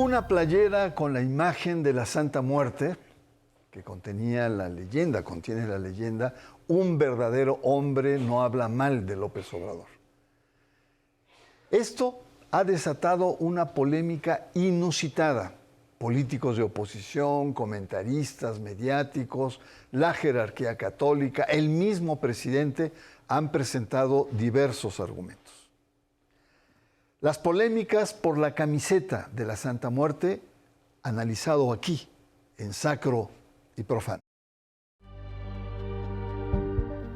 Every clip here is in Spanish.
Una playera con la imagen de la Santa Muerte, que contiene la leyenda, un verdadero hombre no habla mal de López Obrador. Esto ha desatado una polémica inusitada. Políticos de oposición, comentaristas mediáticos, la jerarquía católica, el mismo presidente han presentado diversos argumentos. Las polémicas por la camiseta de la Santa Muerte, analizado aquí, en Sacro y Profano.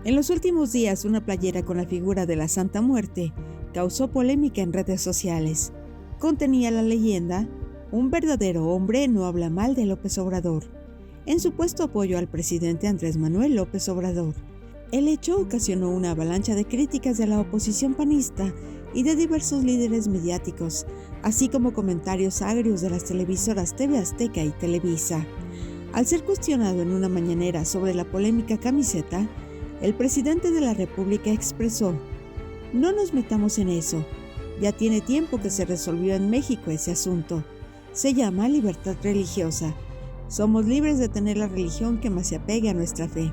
En los últimos días, una playera con la figura de la Santa Muerte causó polémica en redes sociales. Contenía la leyenda: un verdadero hombre no habla mal de López Obrador, en supuesto apoyo al presidente Andrés Manuel López Obrador. El hecho ocasionó una avalancha de críticas de la oposición panista y de diversos líderes mediáticos, así como comentarios agrios de las televisoras TV Azteca y Televisa. Al ser cuestionado en una mañanera sobre la polémica camiseta, el presidente de la República expresó: "No nos metamos en eso. Ya tiene tiempo que se resolvió en México ese asunto. Se llama libertad religiosa. Somos libres de tener la religión que más se apegue a nuestra fe".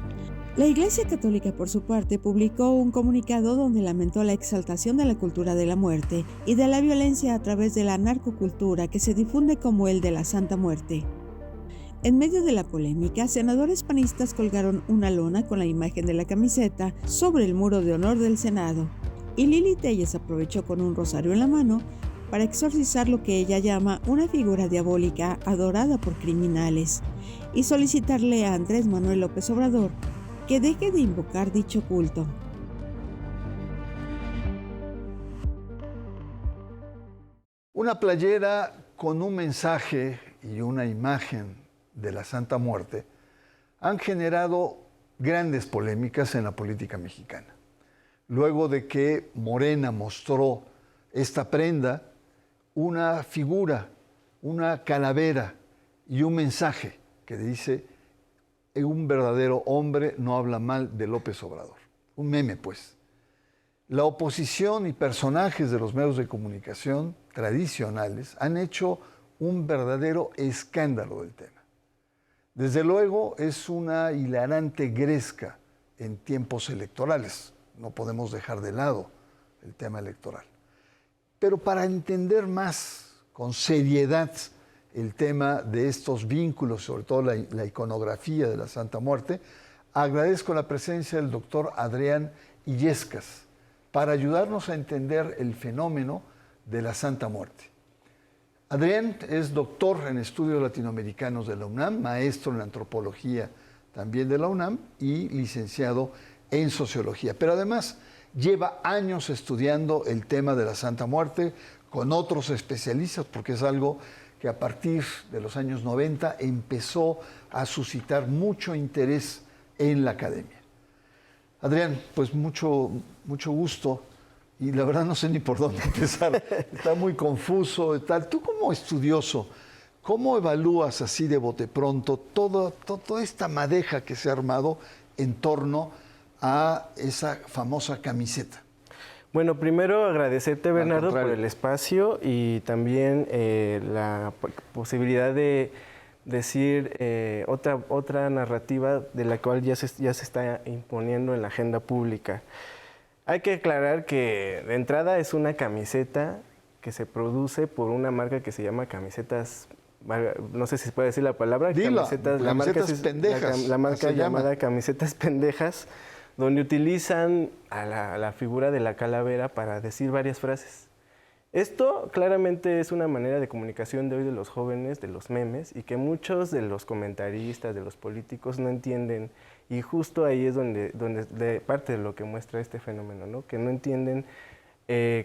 La Iglesia Católica, por su parte, publicó un comunicado donde lamentó la exaltación de la cultura de la muerte y de la violencia a través de la narcocultura que se difunde como el de la Santa Muerte. En medio de la polémica, senadores panistas colgaron una lona con la imagen de la camiseta sobre el muro de honor del Senado, y Lili Téllez aprovechó con un rosario en la mano para exorcizar lo que ella llama una figura diabólica adorada por criminales y solicitarle a Andrés Manuel López Obrador que deje de invocar dicho culto. Una playera con un mensaje y una imagen de la Santa Muerte han generado grandes polémicas en la política mexicana. Luego de que Morena mostró esta prenda, una figura, una calavera y un mensaje que dice: un verdadero hombre no habla mal de López Obrador. Un meme, pues. La oposición y personajes de los medios de comunicación tradicionales han hecho un verdadero escándalo del tema. Desde luego es una hilarante gresca en tiempos electorales. No podemos dejar de lado el tema electoral. Pero para entender más con seriedad el tema de estos vínculos, sobre todo la iconografía de la Santa Muerte, agradezco la presencia del doctor Adrián Illescas para ayudarnos a entender el fenómeno de la Santa Muerte. Adrián es doctor en estudios latinoamericanos de la UNAM, maestro en antropología también de la UNAM y licenciado en sociología. Pero además lleva años estudiando el tema de la Santa Muerte con otros especialistas, porque es algo que a partir de los años 90 empezó a suscitar mucho interés en la academia. Adrián, pues mucho gusto, y la verdad no sé ni por dónde empezar. Está muy confuso y tal. Tú, como estudioso, ¿cómo evalúas así de bote pronto toda esta madeja que se ha armado en torno a esa famosa camiseta? Bueno, primero agradecerte, Bernardo, por el espacio y también la posibilidad de decir otra narrativa de la cual ya se está imponiendo en la agenda pública. Hay que aclarar que de entrada es una camiseta que se produce por una marca que se llama Camisetas, no sé si se puede decir la palabra, camisetas pendejas. La marca llamada Camisetas Pendejas, donde utilizan a la figura de la calavera para decir varias frases. Esto claramente es una manera de comunicación de hoy de los jóvenes, de los memes, y que muchos de los comentaristas, de los políticos no entienden. Y justo ahí es donde parte de lo que muestra este fenómeno, ¿no? Que no entienden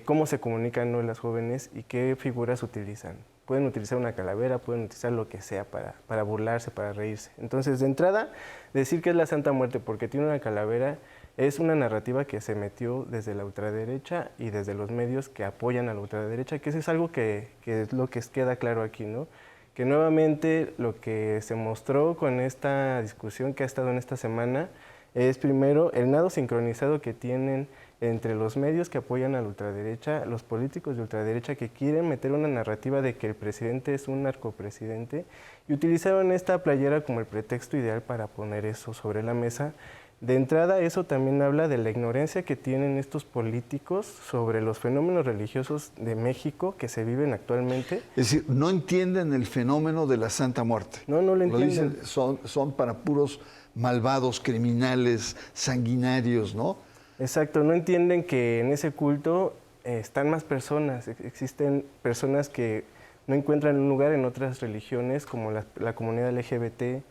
cómo se comunican hoy las jóvenes y qué figuras utilizan. Pueden utilizar una calavera, pueden utilizar lo que sea para burlarse, para reírse. Entonces, de entrada, decir que es la Santa Muerte porque tiene una calavera es una narrativa que se metió desde la ultraderecha y desde los medios que apoyan a la ultraderecha, que eso es algo que es lo que queda claro aquí, ¿no? Que nuevamente lo que se mostró con esta discusión que ha estado en esta semana es primero el nado sincronizado que tienen entre los medios que apoyan a la ultraderecha, los políticos de ultraderecha que quieren meter una narrativa de que el presidente es un narcopresidente, y utilizaron esta playera como el pretexto ideal para poner eso sobre la mesa. De entrada, eso también habla de la ignorancia que tienen estos políticos sobre los fenómenos religiosos de México que se viven actualmente. Es decir, no entienden el fenómeno de la Santa Muerte. No lo entienden. Dicen, son para puros malvados, criminales, sanguinarios, ¿no? Exacto, no entienden que en ese culto están más personas, existen personas que no encuentran un lugar en otras religiones como la comunidad LGBT,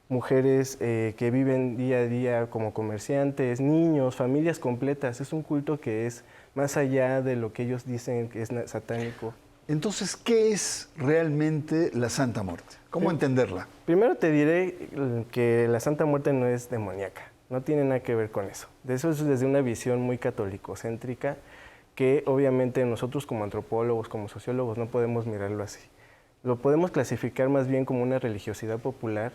mujeres que viven día a día como comerciantes, niños, familias completas. Es un culto que es más allá de lo que ellos dicen que es satánico. Entonces, ¿qué es realmente la Santa Muerte? ¿Cómo entenderla? Primero te diré que la Santa Muerte no es demoníaca, no tiene nada que ver con eso. De eso es desde una visión muy católico-céntrica que obviamente nosotros como antropólogos, como sociólogos no podemos mirarlo así. Lo podemos clasificar más bien como una religiosidad popular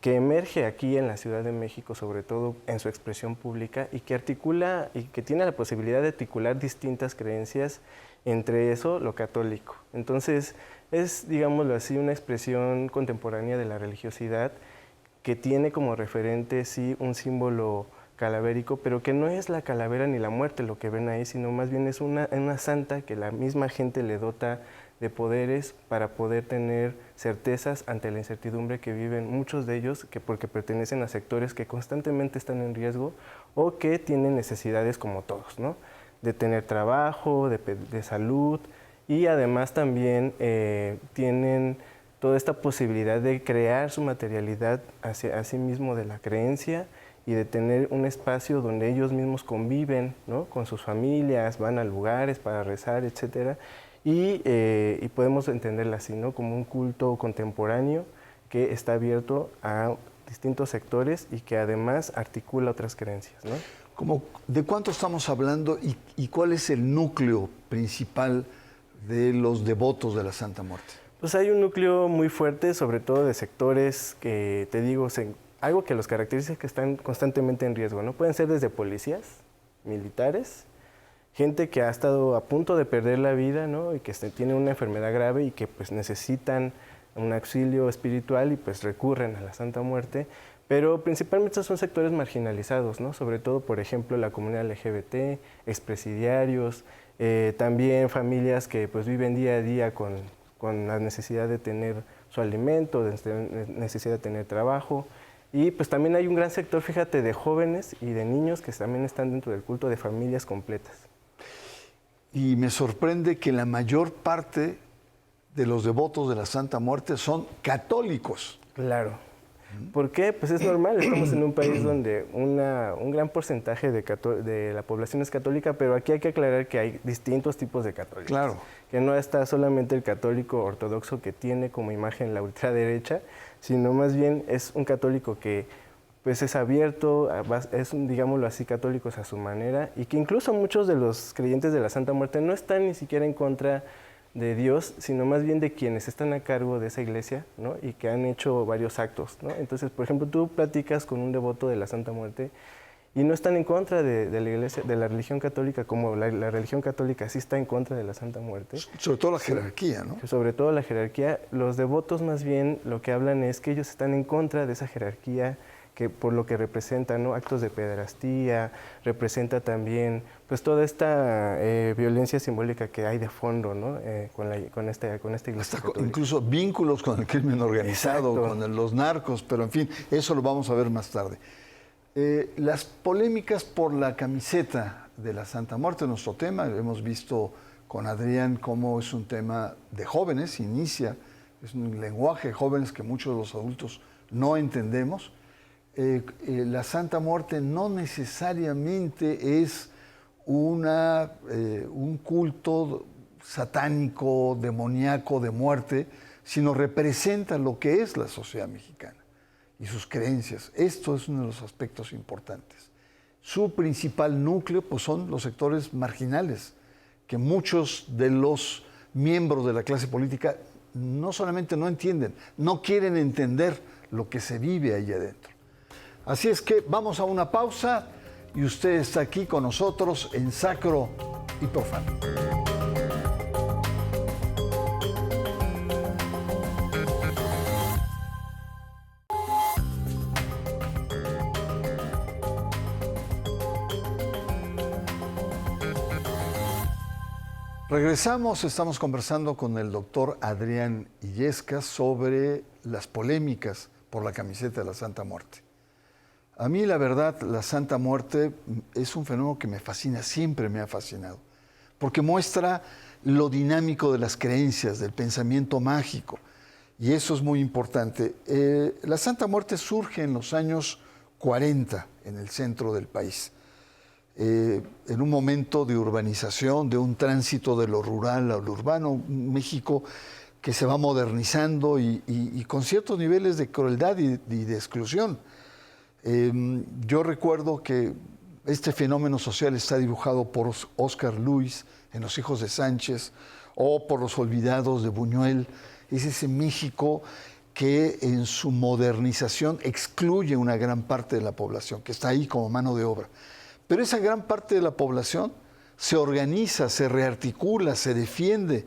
que emerge aquí en la Ciudad de México, sobre todo en su expresión pública, y que articula y que tiene la posibilidad de articular distintas creencias, entre eso lo católico. Entonces es, digámoslo así, una expresión contemporánea de la religiosidad que tiene como referente, sí, un símbolo calavérico, pero que no es la calavera ni la muerte lo que ven ahí, sino más bien es una santa que la misma gente le dota de poderes para poder tener certezas ante la incertidumbre que viven muchos de ellos, que porque pertenecen a sectores que constantemente están en riesgo o que tienen necesidades como todos, ¿no? De tener trabajo, de salud, y además también tienen toda esta posibilidad de crear su materialidad hacia sí mismo de la creencia y de tener un espacio donde ellos mismos conviven, ¿no? Con sus familias, van a lugares para rezar, etcétera. Y podemos entenderla así, ¿no? Como un culto contemporáneo que está abierto a distintos sectores y que además articula otras creencias, ¿no? ¿De cuánto estamos hablando y cuál es el núcleo principal de los devotos de la Santa Muerte? Pues hay un núcleo muy fuerte, sobre todo de sectores que, te digo, algo que los caracteriza es que están constantemente en riesgo, ¿no? Pueden ser desde policías, militares, gente que ha estado a punto de perder la vida, ¿no? Y que tiene una enfermedad grave y que pues necesitan un auxilio espiritual y pues recurren a la Santa Muerte, pero principalmente son sectores marginalizados, ¿no? Sobre todo, por ejemplo, la comunidad LGBT, expresidiarios, también familias que pues viven día a día con la necesidad de tener su alimento, de necesidad de tener trabajo. Y pues también hay un gran sector, fíjate, de jóvenes y de niños que también están dentro del culto, de familias completas. Y me sorprende que la mayor parte de los devotos de la Santa Muerte son católicos. Claro. ¿Por qué? Pues es normal, estamos en un país donde un gran porcentaje de la población es católica, pero aquí hay que aclarar que hay distintos tipos de católicos. Claro. Que no está solamente el católico ortodoxo que tiene como imagen la ultraderecha, sino más bien es un católico que pues es abierto, digámoslo así, católicos a su manera, y que incluso muchos de los creyentes de la Santa Muerte no están ni siquiera en contra de Dios, sino más bien de quienes están a cargo de esa iglesia, ¿no? Y que han hecho varios actos, ¿no? Entonces, por ejemplo, tú platicas con un devoto de la Santa Muerte y no están en contra de la iglesia, de la religión católica, como la religión católica sí está en contra de la Santa Muerte. Sobre todo la jerarquía, ¿no? Sobre todo la jerarquía. Los devotos más bien lo que hablan es que ellos están en contra de esa jerarquía, que por lo que representa, ¿no? Actos de pederastía, representa también pues toda esta violencia simbólica que hay de fondo, ¿no? con esta iglesia católica. Incluso vínculos con el crimen organizado, exacto, con los narcos, pero en fin, eso lo vamos a ver más tarde. Las polémicas por la camiseta de la Santa Muerte, nuestro tema, hemos visto con Adrián cómo es un tema de jóvenes, inicia, es un lenguaje de jóvenes que muchos de los adultos no entendemos. La Santa Muerte no necesariamente es un culto satánico, demoníaco de muerte, sino representa lo que es la sociedad mexicana y sus creencias. Esto es uno de los aspectos importantes. Su principal núcleo pues, son los sectores marginales, que muchos de los miembros de la clase política no solamente no entienden, no quieren entender lo que se vive ahí adentro. Así es que vamos a una pausa y usted está aquí con nosotros en Sacro y Profano. Regresamos, estamos conversando con el doctor Adrián Illescas sobre las polémicas por la camiseta de la Santa Muerte. A mí, la verdad, la Santa Muerte es un fenómeno que me fascina, siempre me ha fascinado, porque muestra lo dinámico de las creencias, del pensamiento mágico, y eso es muy importante. La Santa Muerte surge en los años 40 en el centro del país. En un momento de urbanización, de un tránsito de lo rural a lo urbano, un México que se va modernizando y con ciertos niveles de crueldad y de exclusión. Yo recuerdo que este fenómeno social está dibujado por Óscar Luis en Los hijos de Sánchez o por Los olvidados de Buñuel. Es ese México que en su modernización excluye una gran parte de la población, que está ahí como mano de obra. Pero esa gran parte de la población se organiza, se rearticula, se defiende.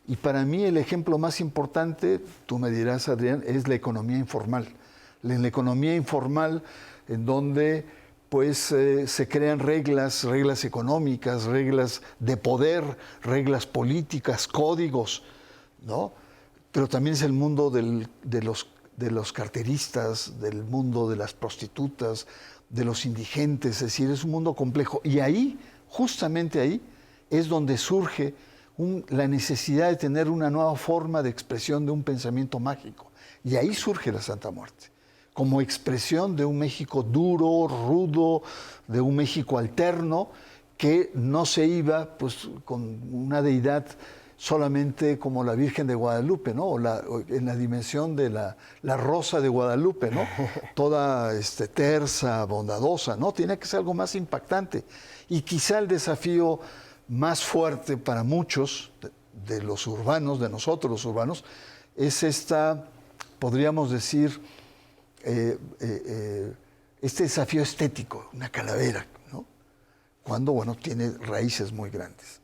Y para mí el ejemplo más importante, tú me dirás, Adrián, es la economía informal. En la economía informal, en donde pues se crean reglas económicas, reglas de poder, reglas políticas, códigos, ¿no? Pero también es el mundo de los carteristas, del mundo de las prostitutas, de los indigentes, es decir, es un mundo complejo. Y ahí, justamente ahí, es donde surge la necesidad de tener una nueva forma de expresión de un pensamiento mágico. Y ahí surge la Santa Muerte, como expresión de un México duro, rudo, de un México alterno, que no se iba pues, con una deidad solamente como la Virgen de Guadalupe, ¿no? O en la dimensión de la Rosa de Guadalupe, ¿no? Toda tersa, bondadosa, ¿no? Tiene que ser algo más impactante. Y quizá el desafío más fuerte para muchos de los urbanos, de nosotros los urbanos, es podríamos decir, este desafío estético, una calavera, ¿no? Cuando, bueno, tiene raíces muy grandes.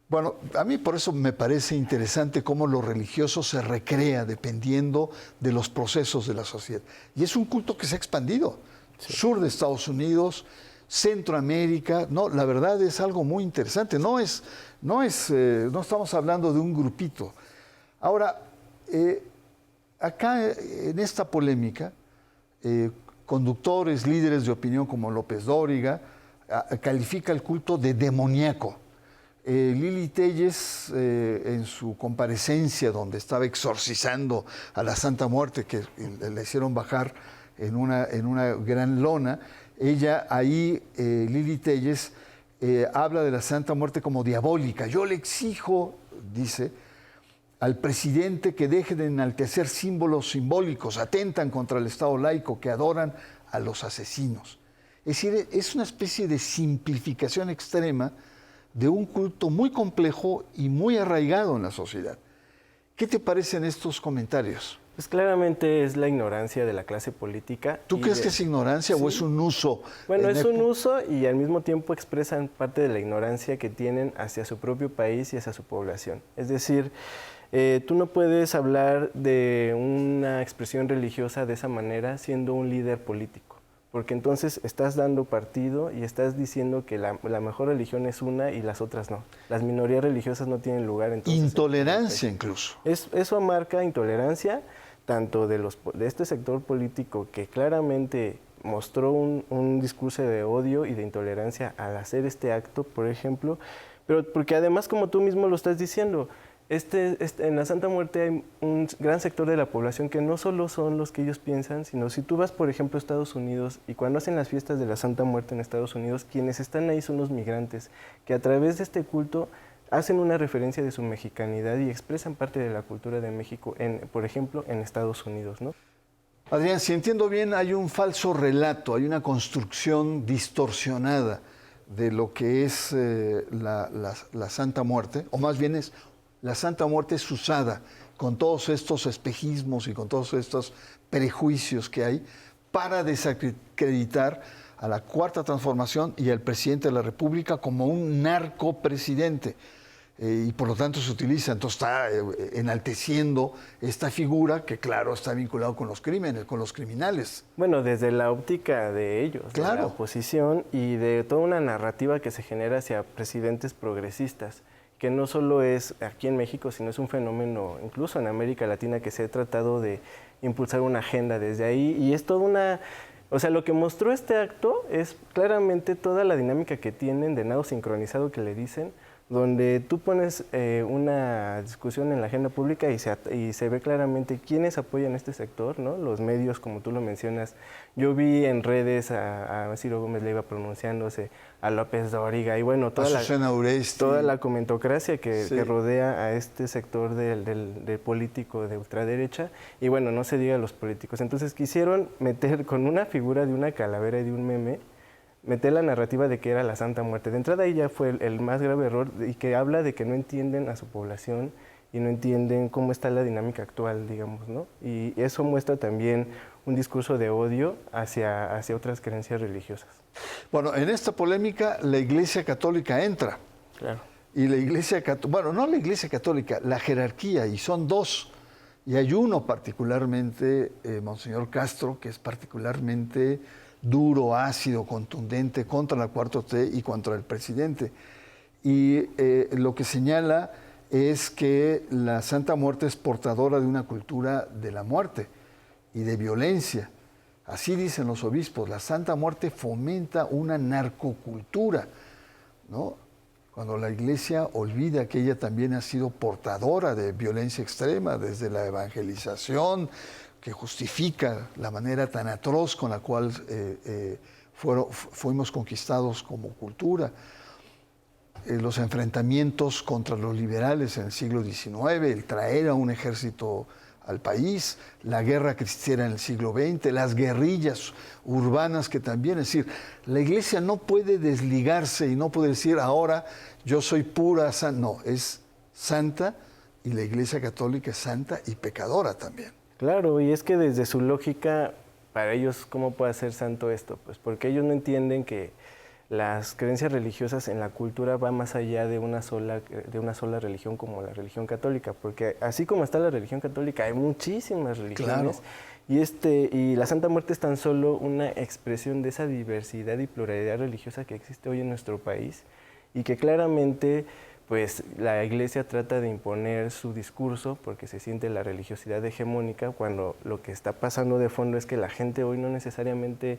Bueno, a mí por eso me parece interesante cómo lo religioso se recrea dependiendo de los procesos de la sociedad. Y es un culto que se ha expandido. Sí. Sur de Estados Unidos, Centroamérica, no, la verdad es algo muy interesante. No estamos hablando de un grupito. Ahora, acá en esta polémica, conductores, líderes de opinión como López Dóriga, califica el culto de demoníaco. Lili Téllez, en su comparecencia donde estaba exorcizando a la Santa Muerte, que le hicieron bajar en una gran lona, ella ahí, Lili Téllez, habla de la Santa Muerte como diabólica. Yo le exijo, dice, al presidente que deje de enaltecer símbolos simbólicos, atentan contra el Estado laico, que adoran a los asesinos. Es decir, es una especie de simplificación extrema de un culto muy complejo y muy arraigado en la sociedad. ¿Qué te parecen estos comentarios? Pues claramente es la ignorancia de la clase política. ¿Tú crees que es ignorancia o es un uso? Bueno, es un uso y al mismo tiempo expresan parte de la ignorancia que tienen hacia su propio país y hacia su población. Es decir, tú no puedes hablar de una expresión religiosa de esa manera siendo un líder político, porque entonces estás dando partido y estás diciendo que la mejor religión es una y las otras no. Las minorías religiosas no tienen lugar. Entonces, intolerancia incluso. Eso marca intolerancia tanto de este sector político que claramente mostró un discurso de odio y de intolerancia al hacer este acto, por ejemplo, pero porque además, como tú mismo lo estás diciendo, en la Santa Muerte hay un gran sector de la población que no solo son los que ellos piensan, sino si tú vas, por ejemplo, a Estados Unidos y cuando hacen las fiestas de la Santa Muerte en Estados Unidos, quienes están ahí son los migrantes, que a través de este culto hacen una referencia de su mexicanidad y expresan parte de la cultura de México, por ejemplo, en Estados Unidos, ¿no? Adrián, si entiendo bien, hay un falso relato, hay una construcción distorsionada de lo que es la Santa Muerte, o más bien la Santa Muerte es usada con todos estos espejismos y con todos estos prejuicios que hay para desacreditar a la Cuarta Transformación y al presidente de la República como un narcopresidente. Y por lo tanto se utiliza, entonces está enalteciendo esta figura que claro está vinculado con los crímenes, con los criminales. Bueno, desde la óptica de ellos, claro, de la oposición y de toda una narrativa que se genera hacia presidentes progresistas, que no solo es aquí en México, sino es un fenómeno incluso en América Latina que se ha tratado de impulsar una agenda desde ahí y es toda una... O sea, lo que mostró este acto es claramente toda la dinámica que tienen de nado sincronizado que le dicen, donde tú pones una discusión en la agenda pública y se ve claramente quiénes apoyan este sector, ¿no? Los medios, como tú lo mencionas. Yo vi en redes a Ciro Gómez Leiva pronunciándose, a López Dóriga, y bueno, toda la comentocracia que rodea a este sector del político de ultraderecha, y bueno, no se diga los políticos. Entonces quisieron meter con una figura de una calavera y de un meme, meter la narrativa de que era la Santa Muerte. De entrada ahí ya fue el más grave error y que habla de que no entienden a su población y no entienden cómo está la dinámica actual, digamos, ¿no? Y eso muestra también un discurso de odio hacia otras creencias religiosas. Bueno, en esta polémica la Iglesia Católica entra. Claro. Y la Iglesia Católica, bueno, no la Iglesia Católica, la jerarquía, y son dos. Y hay uno particularmente, Monseñor Castro, que es particularmente duro, ácido, contundente contra la 4T y contra el presidente. Y lo que señala es que la Santa Muerte es portadora de una cultura de la muerte y de violencia. Así dicen los obispos, la Santa Muerte fomenta una narcocultura, ¿no? Cuando la Iglesia olvida que ella también ha sido portadora de violencia extrema desde la evangelización, que justifica la manera tan atroz con la cual fuimos conquistados como cultura. Los enfrentamientos contra los liberales en el siglo XIX, el traer a un ejército al país, la guerra cristiana en el siglo XX, las guerrillas urbanas que también, es decir, la Iglesia no puede desligarse y no puede decir ahora yo soy pura, no, es santa y la Iglesia Católica es santa y pecadora también. Claro, y es que desde su lógica, para ellos, ¿cómo puede ser santo esto? Pues porque ellos no entienden que las creencias religiosas en la cultura van más allá de una sola religión como la religión católica, porque así como está la religión católica, hay muchísimas religiones, claro. Y la Santa Muerte es tan solo una expresión de esa diversidad y pluralidad religiosa que existe hoy en nuestro país y que claramente pues la Iglesia trata de imponer su discurso porque se siente la religiosidad hegemónica, cuando lo que está pasando de fondo es que la gente hoy no necesariamente,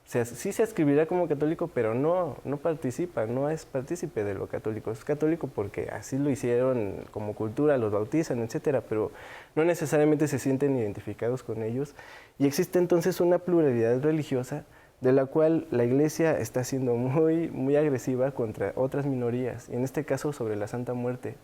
sí se adscribirá como católico, pero no participa, no es partícipe de lo católico. Es católico porque así lo hicieron como cultura, los bautizan, etcétera, pero no necesariamente se sienten identificados con ellos. Y existe entonces una pluralidad religiosa de la cual la Iglesia está siendo muy, muy agresiva contra otras minorías, y en este caso sobre la Santa Muerte,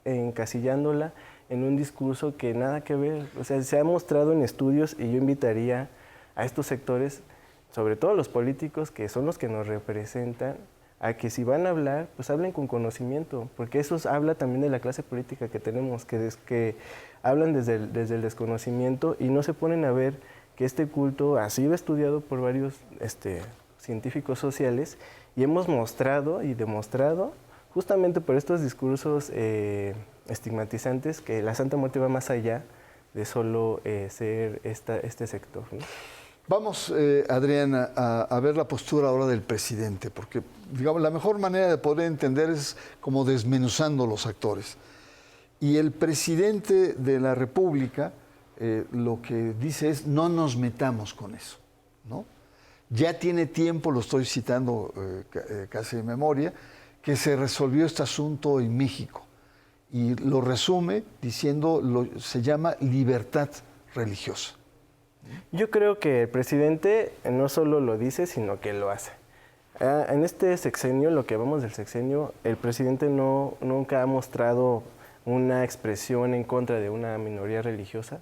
encasillándola en un discurso que nada que ver. O sea, se ha mostrado en estudios, y yo invitaría a estos sectores, sobre todo los políticos, que son los que nos representan, a que si van a hablar, pues hablen con conocimiento, porque eso habla también de la clase política que tenemos, que hablan desde el desconocimiento y no se ponen a ver que este culto ha sido estudiado por varios científicos sociales, y hemos mostrado y demostrado, justamente por estos discursos estigmatizantes, que la Santa Muerte va más allá de solo ser este sector, ¿no? Vamos, Adriana, a ver la postura ahora del presidente, porque digamos, la mejor manera de poder entender es como desmenuzando los actores. Y el presidente de la República lo que dice es no nos metamos con eso, ¿no? Ya tiene tiempo, lo estoy citando casi de memoria, que se resolvió este asunto en México. Y lo resume diciendo, se llama libertad religiosa. Yo creo que el presidente no solo lo dice, sino que lo hace. En este sexenio, lo que vamos del sexenio, el presidente nunca ha mostrado una expresión en contra de una minoría religiosa,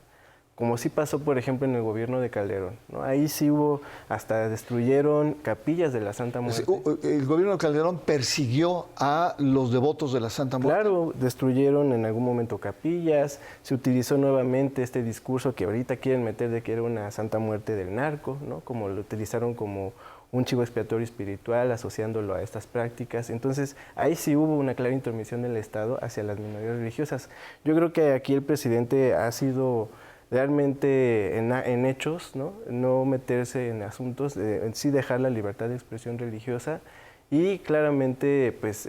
como sí pasó, por ejemplo, en el gobierno de Calderón, ¿no? Ahí sí hubo, hasta destruyeron capillas de la Santa Muerte. El gobierno de Calderón persiguió a los devotos de la Santa Muerte. Claro, destruyeron en algún momento capillas, se utilizó nuevamente este discurso que ahorita quieren meter de que era una Santa Muerte del narco, ¿no? Como lo utilizaron como un chivo expiatorio espiritual, asociándolo a estas prácticas. Entonces, ahí sí hubo una clara intromisión del Estado hacia las minorías religiosas. Yo creo que aquí el presidente ha sido realmente en hechos, no meterse en asuntos, sí dejar la libertad de expresión religiosa y claramente pues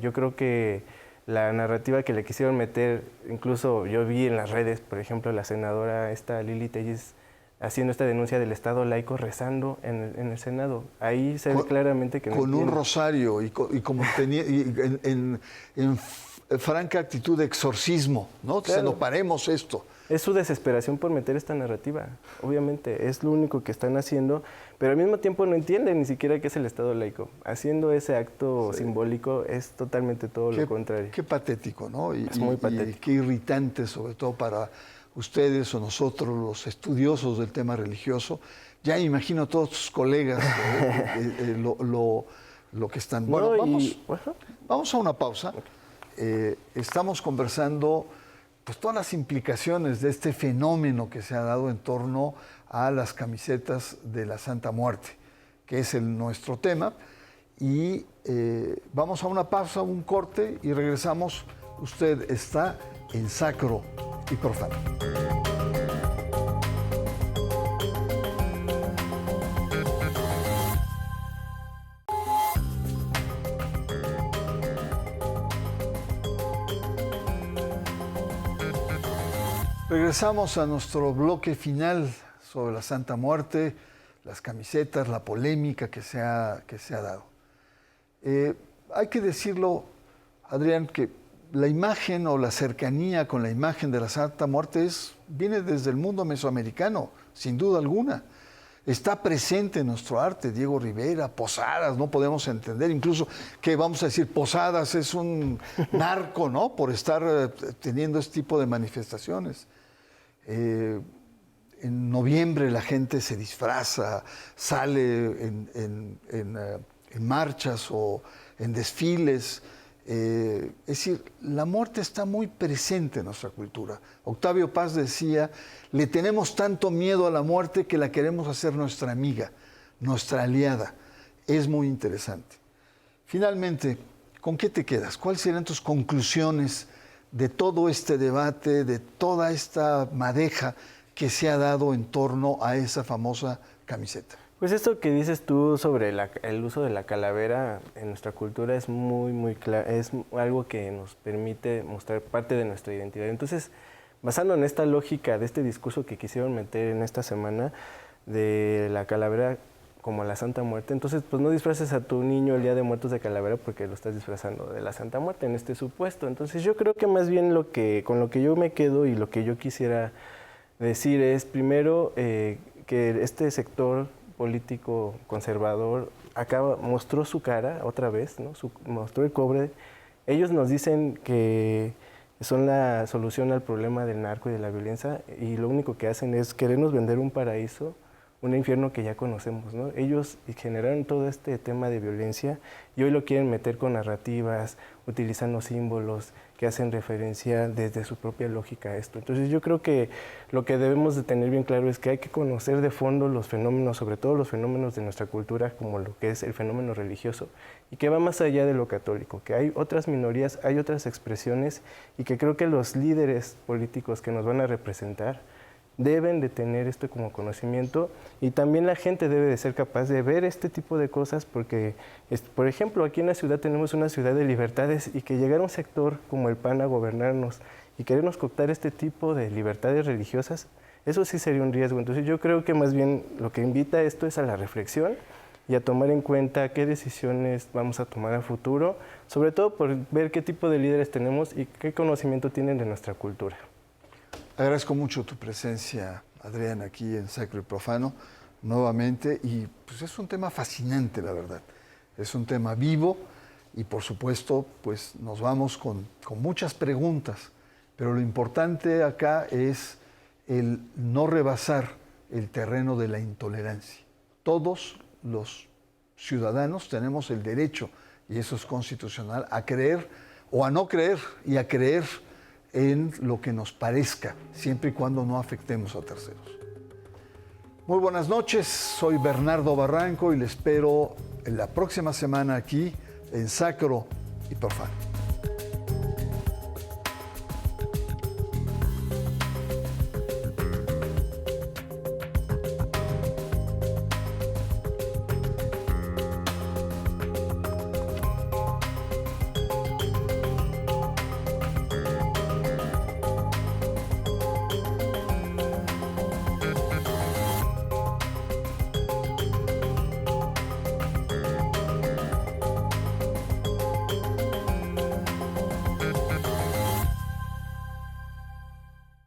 yo creo que la narrativa que le quisieron meter, incluso yo vi en las redes, por ejemplo, la senadora Lili Telles haciendo esta denuncia del Estado laico rezando en el Senado. Ahí se ve claramente que... Con un rosario y como tenía, en franca actitud de exorcismo, ¿no? Claro. Se no paremos esto. Es su desesperación por meter esta narrativa, obviamente, es lo único que están haciendo, pero al mismo tiempo no entienden ni siquiera qué es el Estado laico. Haciendo ese acto simbólico es totalmente todo lo contrario. Qué patético, ¿no? Es muy patético. Y qué irritante, sobre todo para ustedes o nosotros, los estudiosos del tema religioso. Ya imagino a todos tus colegas lo que están... Bueno, vamos a una pausa. Estamos conversando pues todas las implicaciones de este fenómeno que se ha dado en torno a las camisetas de la Santa Muerte, que es nuestro tema. Y vamos a una pausa, un corte y regresamos. Usted está en Sacro y Profano. Regresamos a nuestro bloque final sobre la Santa Muerte, las camisetas, la polémica que se ha dado. Hay que decirlo, Adrián, que la imagen o la cercanía con la imagen de la Santa Muerte viene desde el mundo mesoamericano, sin duda alguna. Está presente en nuestro arte, Diego Rivera, Posadas, no podemos entender, incluso que vamos a decir Posadas es un narco, ¿no? Por estar teniendo este tipo de manifestaciones. En noviembre la gente se disfraza, sale en marchas o en desfiles. Es decir, la muerte está muy presente en nuestra cultura. Octavio Paz decía, le tenemos tanto miedo a la muerte que la queremos hacer nuestra amiga, nuestra aliada. Es muy interesante. Finalmente, ¿con qué te quedas? ¿Cuáles serían tus conclusiones de todo este debate, de toda esta madeja que se ha dado en torno a esa famosa camiseta? Pues esto que dices tú sobre el uso de la calavera en nuestra cultura es muy claro, es algo que nos permite mostrar parte de nuestra identidad. Entonces, basando en esta lógica de este discurso que quisieron meter en esta semana de la calavera como la Santa Muerte, entonces pues no disfraces a tu niño el Día de Muertos de calavera porque lo estás disfrazando de la Santa Muerte en este supuesto. Entonces yo creo que más bien con lo que yo me quedo y lo que yo quisiera decir es primero que este sector político conservador mostró su cara otra vez, ¿no? Mostró el cobre. Ellos nos dicen que son la solución al problema del narco y de la violencia y lo único que hacen es querernos vender un paraíso, un infierno que ya conocemos, ¿no? Ellos generaron todo este tema de violencia y hoy lo quieren meter con narrativas, utilizando símbolos que hacen referencia desde su propia lógica a esto. Entonces yo creo que lo que debemos de tener bien claro es que hay que conocer de fondo los fenómenos, sobre todo los fenómenos de nuestra cultura, como lo que es el fenómeno religioso, y que va más allá de lo católico, que hay otras minorías, hay otras expresiones, y que creo que los líderes políticos que nos van a representar deben de tener esto como conocimiento y también la gente debe de ser capaz de ver este tipo de cosas porque, por ejemplo, aquí en la ciudad tenemos una ciudad de libertades y que llegara un sector como el PAN a gobernarnos y querernos cooptar este tipo de libertades religiosas, eso sí sería un riesgo. Entonces yo creo que más bien lo que invita esto es a la reflexión y a tomar en cuenta qué decisiones vamos a tomar a futuro, sobre todo por ver qué tipo de líderes tenemos y qué conocimiento tienen de nuestra cultura. Agradezco mucho tu presencia, Adrián, aquí en Sacro y Profano, nuevamente, y pues es un tema fascinante, la verdad. Es un tema vivo y, por supuesto, pues nos vamos con muchas preguntas, pero lo importante acá es el no rebasar el terreno de la intolerancia. Todos los ciudadanos tenemos el derecho, y eso es constitucional, a creer o a no creer, y a creer en lo que nos parezca, siempre y cuando no afectemos a terceros. Muy buenas noches, soy Bernardo Barranco y les espero en la próxima semana aquí en Sacro y Profano.